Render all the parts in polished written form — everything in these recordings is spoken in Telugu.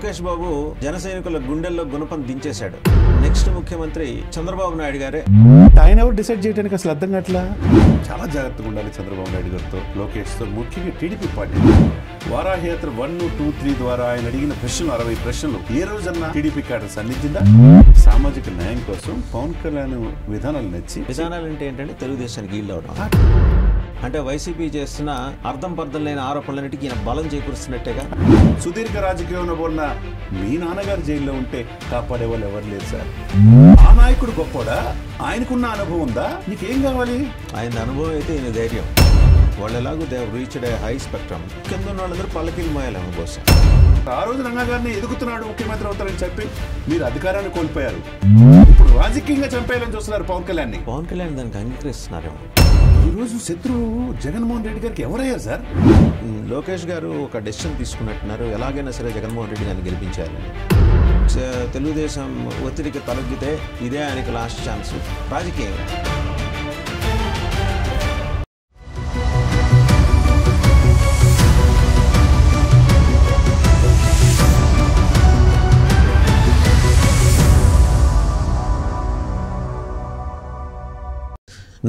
లోకేష్ బాబు జన సైనికుల గుండెల్లో గుణపం దించేశాడు. నెక్స్ట్ ముఖ్యమంత్రి చంద్రబాబు నాయుడు గారే. ఆయన ఎవరు డిసైడ్ చేయడానికి అసలు అర్థం కావట్లా. చాలా జాగ్రత్తగా ఉండాలి చంద్రబాబు నాయుడు గారితో, లోకేష్తో, ముఖ్యంగా టీడీపీ పార్టీ. వారాహయాత్ర 1, 2, 3 ద్వారా ఆయన అడిగిన ప్రశ్నలు 60 ప్రశ్నలు ఏ రోజన్నా టీడీపీ క్యాడర్స్ అందించిందా? సామాజిక న్యాయం కోసం పవన్ కళ్యాణ్ విధానాలు నచ్చి, విధానాలు అంటే ఏంటంటే తెలుగుదేశానికి ఈల్డ్ అవడం, అంటే వైసీపీ చేస్తున్న అర్థం పర్థం లేని ఆరోపణలన్నిటికీ ఈయన బలం చేకూరుస్తున్నట్టేగా. సుదీర్ఘ రాజకీయంలో ఉన్న మీ నాన్నగారు జైల్లో ఉంటే కాపాడే వాళ్ళు ఎవరు లేరు సార్. ఆ నాయకుడు గొప్పడా? ఆయనకున్న అనుభవం ఉందా? నీకేం కావాలి? ఆయన అనుభవం అయితే ఈయన ధైర్యం. వాళ్ళు ఎలాగో they reached A high spectrum. కింద ఉన్న వాళ్ళందరూ పల్లకీలు మోయాలేమో కోసం. ఆ రోజు రంగా గారిని ఎదుగుతున్నాడు, ముఖ్యమంత్రి అవుతారని చెప్పి మీరు అధికారాన్ని కోల్పోయారు. ఇప్పుడు రాజకీయంగా చంపేయాలని చూస్తున్నారు పవన్ కళ్యాణ్. పవన్ కళ్యాణ్ దానికి అంగీకరిస్తున్నారేమో. ఈరోజు శత్రువు జగన్మోహన్ రెడ్డి గారికి ఎవరయ్యారు సార్? లోకేష్ గారు ఒక డెసిషన్ తీసుకున్నట్టున్నారు, ఎలాగైనా సరే జగన్మోహన్ రెడ్డి గారిని గెలిపించాలని. తెలుగుదేశం ఒత్తిడికి తలొగ్గితే ఇదే ఆయనకి లాస్ట్ ఛాన్స్ రాజకీయంగా.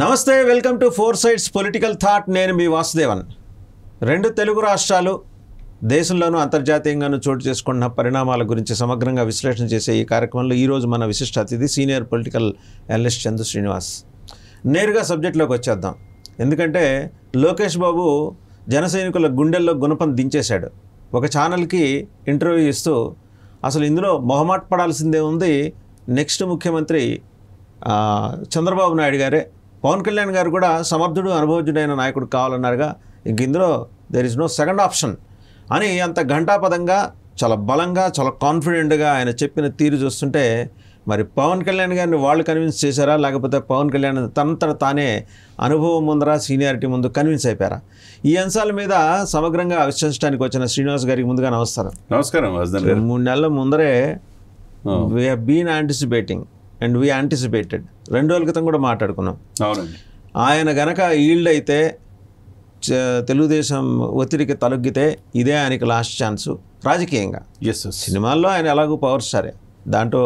నమస్తే, welcome to 4 Sides political thought. నేను మీ వాసుదేవన్. 2 తెలుగు రాష్ట్రాలు దేశంలోనూ అంతర్జాతీయంగానూ చోటు చేసుకున్న పరిణామాల గురించి సమగ్రంగా విశ్లేషణ చేసే ఈ కార్యక్రమంలో ఈరోజు మన విశిష్ట అతిథి senior political analyst Chandu Srinivas. నేరుగా సబ్జెక్ట్లోకి వచ్చేద్దాం. ఎందుకంటే లోకేష్ బాబు జన సైనికుల గుండెల్లో గుణపం దించేశాడు. ఒక ఛానల్కి ఇంటర్వ్యూ ఇస్తూ అసలు ఇందులో మొహమాట పడాల్సిందే ఉంది, నెక్స్ట్ ముఖ్యమంత్రి చంద్రబాబు నాయుడు గారే, పవన్ కళ్యాణ్ గారు కూడా సమర్థుడు అనుభవజ్ఞుడైన నాయకుడు కావాలన్నారుగా, ఇంక ఇందులో there is no second option అని అంత ఘంటాపదంగా, చాలా బలంగా, చాలా కాన్ఫిడెంట్గా ఆయన చెప్పిన తీరు చూస్తుంటే మరి పవన్ కళ్యాణ్ గారిని వాళ్ళు కన్విన్స్ చేశారా, లేకపోతే పవన్ కళ్యాణ్ తనంతట తానే అనుభవం ముందర, సీనియారిటీ ముందు కన్విన్స్ అయిపోయారా? ఈ అంశాల మీద సమగ్రంగా విశ్లేషించడానికి వచ్చిన శ్రీనివాస్ గారికి ముందుగా నమస్కారం. నమస్కారం. 3 నెలల ముందరే we have been anticipating and we anticipated. 2 రోజుల క్రితం కూడా మాట్లాడుకున్నాం. ఆయన గనక ఈల్డ్ అయితే, తెలుగుదేశం ఒత్తిడికి తలొగ్గితే ఇదే ఆయనకి లాస్ట్ ఛాన్సు రాజకీయంగా. సినిమాల్లో ఆయన ఎలాగూ పవర్ స్టారే, దాంట్లో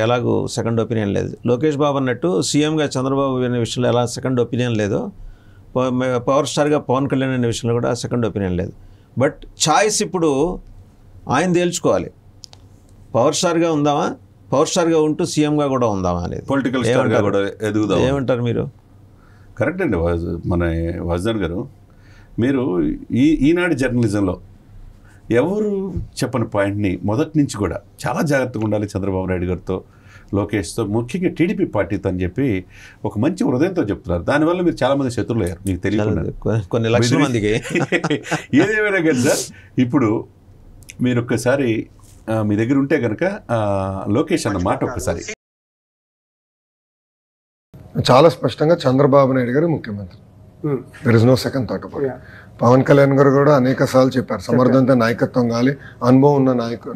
ఎలాగూ సెకండ్ ఒపీనియన్ లేదు. లోకేష్ బాబు అన్నట్టు సీఎంగా చంద్రబాబు అనే విషయంలో ఎలా సెకండ్ ఒపీనియన్ లేదు, పవర్ స్టార్గా పవన్ కళ్యాణ్ అనే విషయంలో కూడా సెకండ్ ఒపీనియన్ లేదు. బట్ ఛాయిస్ ఇప్పుడు ఆయన తేల్చుకోవాలి. పవర్ స్టార్గా ఉందామా, పవర్ స్టార్గా ఉంటూ సీఎంగా కూడా ఉందామా అనేది. పొలిటికల్ స్టార్గా కూడా ఎదుగుదాం. ఏమంటారు మీరు? కరెక్ట్ అండి మన వాసుదేవన్ గారు. మీరు ఈనాడు జర్నలిజంలో ఎవరు చెప్పని పాయింట్ని మొదటి నుంచి కూడా చాలా జాగ్రత్తగా ఉండాలి చంద్రబాబు నాయుడు గారితో, లోకేష్తో, ముఖ్యంగా టీడీపీ పార్టీతో అని చెప్పి ఒక మంచి హృదయంతో చెప్తున్నారు. దానివల్ల మీరు చాలామంది శత్రువులు అయ్యారు, మీకు తెలియదు, కొన్ని లక్షల మందికి. ఏదేమైనా కానీ సార్, ఇప్పుడు మీరు ఒక్కసారి మీ దగ్గర ఉంటే కనుక లోకేష్ అన్న మాట ఒక్కసారి. చాలా స్పష్టంగా చంద్రబాబు నాయుడు గారు ముఖ్యమంత్రి, there is no second thought about it. Pawan Kalyan garu కూడా అనేక సార్లు చెప్పారు, సమర్థవంత నాయకత్వం కావాలి, అనుభవం ఉన్న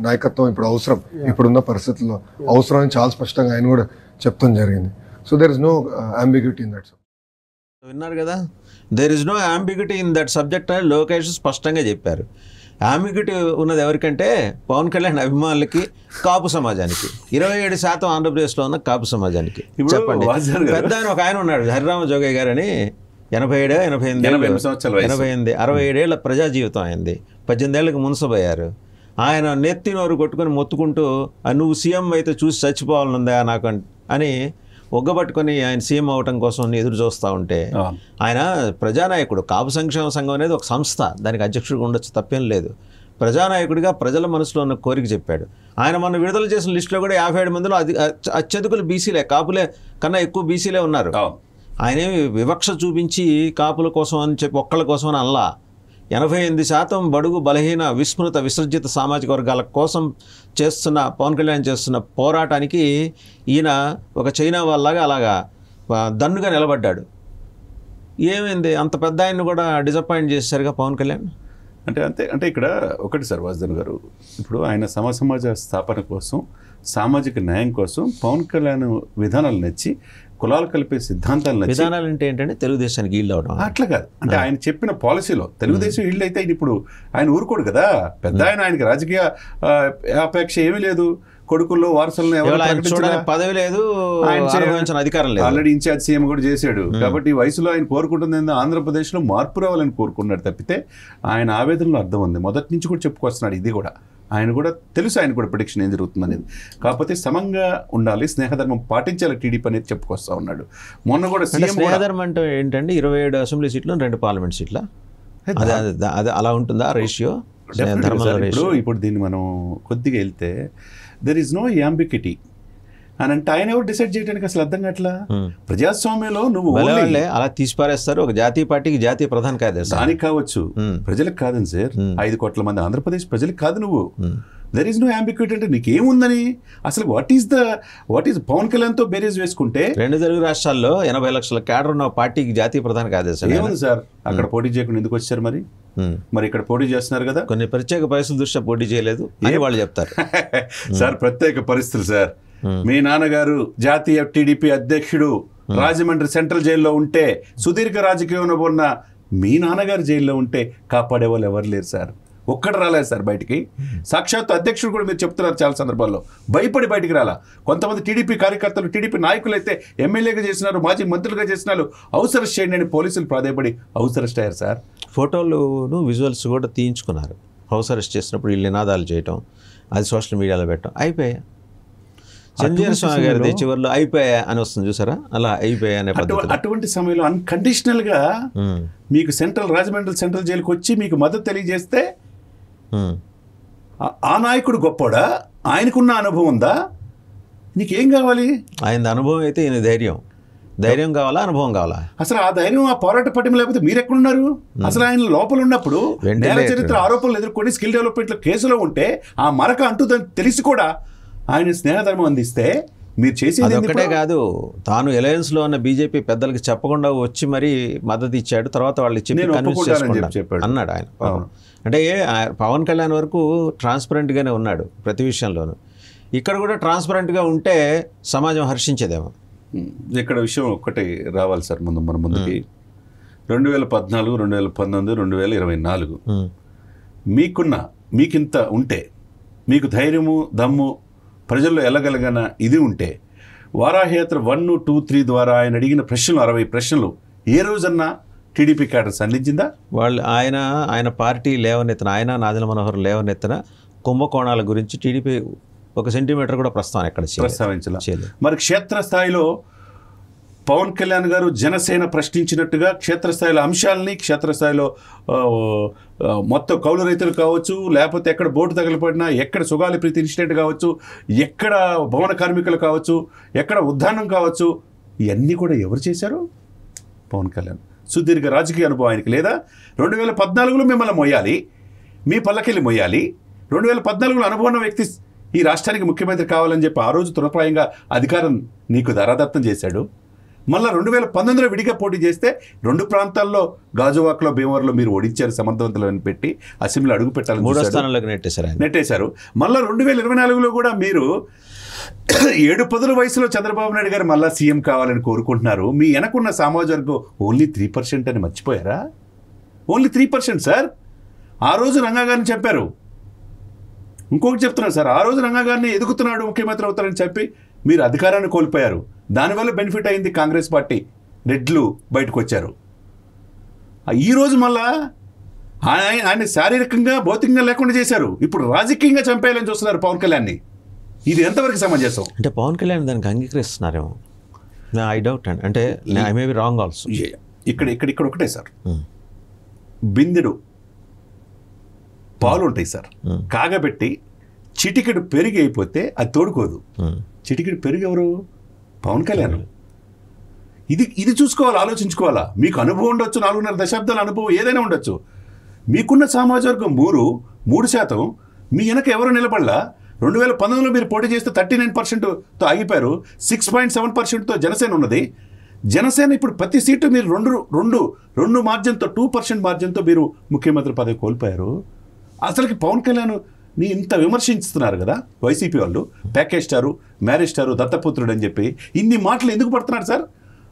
నాయకత్వం ఇప్పుడు అవసరం, ఇప్పుడున్న పరిస్థితుల్లో అవసరం అని చాలా స్పష్టంగా ఆయన కూడా చెప్తాం జరిగింది. So there is no ambiguity in that. విన్నారు కదా, there is no ambiguity in that subject అని లోకేష్ స్పష్టంగా చెప్పారు. అంబిగ్యూటీ ఉన్నది ఎవరికంటే పవన్ కళ్యాణ్ అభిమానులకి, కాపు సమాజానికి. 27% ఆంధ్రప్రదేశ్లో ఉన్న కాపు సమాజానికి. చెప్పండి, పెద్ద ఆయన ఒక ఆయన ఉన్నాడు, హరిరామ జోగయ్య గారు అని, 87 67 ఏళ్ల ప్రజా జీవితం అయింది. 18 ఏళ్ళకి మున్సబయ్యారు. ఆయన నెత్తి నోరు కొట్టుకొని మొత్తుకుంటూ నువ్వు సీఎం అయితే చూసి చచ్చిపోవాలనుందా నాకు అని ఒగ్గబట్టుకొని ఆయన సీఎం అవటం కోసం ఎదురు చూస్తూ ఉంటే, ఆయన ప్రజానాయకుడు. కాపు సంక్షేమ సంఘం అనేది ఒక సంస్థ, దానికి అధ్యక్షుడిగా ఉండొచ్చు, తప్పేం లేదు. ప్రజానాయకుడిగా ప్రజల మనసులో ఉన్న కోరిక చెప్పాడు. ఆయన మొన్న విడుదల చేసిన లిస్టులో కూడా 57 మందిలో అత్యధికులు బీసీలే, కాపులే కన్నా ఎక్కువ బీసీలే ఉన్నారు. ఆయనేమి వివక్ష చూపించి కాపుల కోసం అని చెప్పి ఒక్కళ్ళ కోసం అని అనలా. 88% బడుగు బలహీన విస్మృత విసర్జిత సామాజిక వర్గాల కోసం చేస్తున్న పవన్ కళ్యాణ్ చేస్తున్న పోరాటానికి ఈయన ఒక చైనా వాళ్ళలాగా అలాగా దన్నుగా నిలబడ్డాడు. ఏమైంది, అంత పెద్ద ఆయన్ని కూడా డిసప్పాయింట్ చేశారుగా పవన్ కళ్యాణ్. అంటే ఇక్కడ ఒకటి సార్ వాసుదేవన్ గారు, ఇప్పుడు ఆయన సమాజ స్థాపన కోసం, సామాజిక న్యాయం కోసం పవన్ కళ్యాణ్ విధానాలు నచ్చి కులాలు కలిపే సిద్ధాంతాలు నచ్చి విధానాలు అంటే ఏంటంటే తెలుగుదేశానికి ఈల్డ్ అవడం. అట్లా కాదు, అంటే ఆయన చెప్పిన పాలసీలో తెలుగుదేశం ఇళ్ళు అయితే ఇప్పుడు ఆయన ఊరుకోడు కదా, పెద్ద ఆయనకి రాజకీయ అపేక్ష ఏమీ లేదు, కొడుకుల్లో వారసులను పదవి లేదు, అధికారం లేదు, ఆల్రెడీ ఇన్ఛార్జ్ సీఎం కూడా చేశాడు. కాబట్టి ఈ వయసులో ఆయన కోరుకుంటుంది ఏందో ఆంధ్రప్రదేశ్లో మార్పు రావాలని కోరుకున్నాడు తప్పితే ఆయన ఆవేదనలో అర్థం ఉంది. మొదటి నుంచి కూడా చెప్పుకొస్తున్నాడు, ఇది కూడా ఆయన కూడా తెలుసు, ఆయన కూడా ప్రిడిక్షన్ ఏం జరుగుతుంది అనేది. కాకపోతే సమంగా ఉండాలి, స్నేహధర్మం పాటించాలి టీడీపీ అనేది చెప్పుకొస్తా ఉన్నాడు. మొన్న కూడా సీఎం స్నేహధర్మం అంటే ఏంటంటే 27 అసెంబ్లీ సీట్లు 2 పార్లమెంట్ సీట్ల, అది అలా ఉంటుందా రేషియో? ఇప్పుడు దీన్ని మనం కొద్దిగా వెళ్తే దెర్ ఈజ్ నో యాంబిక్విటీ అని అంటే ఆయన ఎవరు డిసైడ్ చేయడానికి అసలు అర్థం కావట్లా. ప్రజాస్వామ్యంలో నువ్వు అలా తీసిపారేస్తారు. ఒక జాతీయ పార్టీకి జాతీయ ప్రధాన కార్యదర్శి దానికి కావచ్చు, ప్రజలకు కాదని సార్, 5 కోట్ల మంది ఆంధ్రప్రదేశ్ ప్రజలకు కాదు. నువ్వు దెర్ ఈజ్ నో యాంబిక్విటీ అంటే నీకేముందని అసలు వాట్ ఈజ్ పవన్ కళ్యాణ్తో బేరేజ్ వేసుకుంటే 2 తెలుగు రాష్ట్రాల్లో 80 లక్షల క్యాడర్ ఉన్న పార్టీకి జాతీయ ప్రధాన కార్యదర్శి ఏముంది సార్? అక్కడ పోటీ చేయకుండా ఎందుకు వచ్చారు మరి ఇక్కడ పోటీ చేస్తున్నారు కదా. కొన్ని ప్రత్యేక పరిస్థితుల దృష్ట్యా పోటీ చేయలేదు అని వాళ్ళు చెప్తారు. సార్ ప్రత్యేక పరిస్థితులు సార్, మీ నాన్నగారు జాతీయ టీడీపీ అధ్యక్షుడు రాజమండ్రి సెంట్రల్ జైల్లో ఉంటే, సుదీర్ఘ రాజకీయంలో ఉన్న మీ నాన్నగారు జైల్లో ఉంటే కాపాడే వాళ్ళు ఎవరు లేరు సార్. ఒక్కడు రాలేదు సార్ బయటికి. సాక్షాత్ అధ్యక్షుడు కూడా మీరు చెప్తున్నారు చాలా సందర్భాల్లో భయపడి బయటికి రాలా. కొంతమంది టీడీపీ కార్యకర్తలు, టీడీపీ నాయకులు అయితే ఎమ్మెల్యేగా చేసినారు, మాజీ మంత్రులుగా చేసినారు, హౌస్ అరెస్ట్ చేయండి అని పోలీసులు ప్రాధాయపడి హౌస్ అరెస్ట్ అయ్యారు సార్. ఫోటోలును విజువల్స్ కూడా తీయించుకున్నారు. హౌస్ అరెస్ట్ చేసినప్పుడు వీళ్ళు నినాదాలు చేయటం, అది సోషల్ మీడియాలో పెట్టడం, అయిపోయా. చంద్రశేఖర స్వామి గారి చివరిలో అయిపోయా అని వస్తుంది చూసారా, అలా అయిపోయా అనే పద్ధతి. అటువంటి సమయంలో అన్కండిషనల్ గా మీకు రాజమండ్రి సెంట్రల్ జైలుకి వచ్చి మీకు మద్దతు తెలియజేస్తే ఆ నాయకుడు గొప్పోడా? ఆయనకున్న అనుభవం ఉందా? నీకేం కావాలి? ఆయన అనుభవం అయితే ఈయన ధైర్యం కావాలా, అనుభవం కావాలా? అసలు ఆ ధైర్యం, ఆ పోరాట పట్టిమ లేకపోతే మీరు ఎక్కడున్నారు? అసలు ఆయన లోపల ఉన్నప్పుడు నేర చరిత్ర ఆరోపణలు ఎదుర్కొని స్కిల్ డెవలప్మెంట్ కేసులో ఉంటే ఆ మరక అంటుందని తెలిసి కూడా ఆయన స్నేహధర్మం అందిస్తే మీరు చేసేది ఒకటే కాదు, తాను అలయన్స్లో ఉన్న బీజేపీ పెద్దలకి చెప్పకుండా వచ్చి మరీ మద్దతు ఇచ్చాడు. తర్వాత వాళ్ళు చెప్పాడు అన్నాడు ఆయన. అంటే పవన్ కళ్యాణ్ వరకు ట్రాన్స్పరెంట్గానే ఉన్నాడు ప్రతి విషయంలోనూ. ఇక్కడ కూడా ట్రాన్స్పరెంట్గా ఉంటే సమాజం హర్షించేదేమో. ఇక్కడ విషయం ఒక్కటి రావాలి సార్ మన ముందుకి. 2014, 2019, 2024 మీకింత ఉంటే, మీకు ధైర్యము దమ్ము ప్రజల్లో ఎల్లగలగన ఇది ఉంటే, వారాహయాత్ర 1, 2, 3 ద్వారా ఆయన అడిగిన ప్రశ్నలు 60 ప్రశ్నలు ఏ రోజన్నా టీడీపీ క్యాడర్ అందించిందా? వాళ్ళు ఆయన పార్టీ లేవనెత్తిన, ఆయన నాదెండ్ల మనోహర్ లేవనెత్తిన కుంభకోణాల గురించి టీడీపీ ఒక సెంటీమీటర్ కూడా ప్రస్తావించాలి. మరి క్షేత్రస్థాయిలో పవన్ కళ్యాణ్ గారు జనసేన ప్రశ్నించినట్టుగా క్షేత్రస్థాయిలో అంశాలని, క్షేత్రస్థాయిలో మొత్తం కౌలు రైతులు కావచ్చు, లేకపోతే ఎక్కడ బోటు తగలపడినా, ఎక్కడ సుగాలి ప్రీతి ఇన్సిడెంట్ కావచ్చు, ఎక్కడ భవన కార్మికులు కావచ్చు, ఎక్కడ ఉద్దానం కావచ్చు, ఇవన్నీ కూడా ఎవరు చేశారు? పవన్ కళ్యాణ్. సుదీర్ఘ రాజకీయ అనుభవం ఆయనకి లేదా? 2014లో మిమ్మల్ని మొయ్యాలి, మీ పల్లకెళ్ళి మొయ్యాలి. 2014లో అనుభవం వ్యక్తి ఈ రాష్ట్రానికి ముఖ్యమంత్రి కావాలని చెప్పి ఆ రోజు తృణప్రాయంగా అధికారం నీకు ధరాదత్తం చేశాడు. మళ్ళీ 2019లో విడిగా పోటీ చేస్తే 2 ప్రాంతాల్లో గాజువాక్లో, భీమవరంలో మీరు ఓడించారు సమర్థవంతులను పెట్టి, అసెంబ్లీలో అడుగు పెట్టాలని నెట్టేశారు. మళ్ళీ 2024లో కూడా మీరు 7 పదుల వయసులో చంద్రబాబు నాయుడు గారు మళ్ళీ సీఎం కావాలని కోరుకుంటున్నారు. మీ వెనకున్న సామాజిక వర్గం ఓన్లీ 3% అని మర్చిపోయారా? Only 3% sir. ఆ రోజు రంగా గారిని చెప్పారు. ఇంకొకటి చెప్తున్నారు సార్, ఆ రోజు రంగా గారిని ఎదుగుతున్నాడు, ముఖ్యమంత్రి అవుతారని చెప్పి మీరు అధికారాన్ని కోల్పోయారు. దానివల్ల బెనిఫిట్ అయింది కాంగ్రెస్ పార్టీ, రెడ్లు బయటకు వచ్చారు. ఈరోజు మళ్ళా ఆయన శారీరకంగా భౌతికంగా లేకుండా చేశారు. ఇప్పుడు రాజకీయంగా చంపేయాలని చూస్తున్నారు పవన్ కళ్యాణ్ని. ఇది ఎంతవరకు సమంజసం? అంటే పవన్ కళ్యాణ్ దానికి అంగీకరిస్తున్నారేమో, ఐ డౌట్ అండ్ అంటే I may be wrong also. ఇక్కడ ఒకటే సార్, బిందెడు పాలు ఉంటాయి సార్, కాగబెట్టి చిటికెడు పెరిగి అయిపోతే అది తోడుకోదు. చిటికెడు పెరిగి ఎవరు? పవన్ కళ్యాణ్. ఇది చూసుకోవాలి, ఆలోచించుకోవాలా. మీకు అనుభవం ఉండొచ్చు, 4.5 దశాబ్దాల అనుభవం ఏదైనా ఉండొచ్చు. మీకున్న సామాజిక వర్గం 3%, మీ వెనక ఎవరు నిలబడలా? 2019లో మీరు పోటీ చేస్తే 39%తో ఆగిపోయారు. 6.7%తో జనసేన ఉన్నది. జనసేన ఇప్పుడు ప్రతి సీటు మీరు రెండు మార్జిన్తో 2% మార్జిన్తో మీరు ముఖ్యమంత్రి పదవి కోల్పోయారు. అసలుకి పవన్ కళ్యాణ్ నీ ఇంత విమర్శిస్తున్నారు కదా వైసీపీ వాళ్ళు, ప్యాకేజ్ స్టారు, మ్యారేజ్ స్టారు, దత్తపుత్రుడు అని చెప్పి ఇన్ని మాటలు ఎందుకు పడుతున్నారు సార్?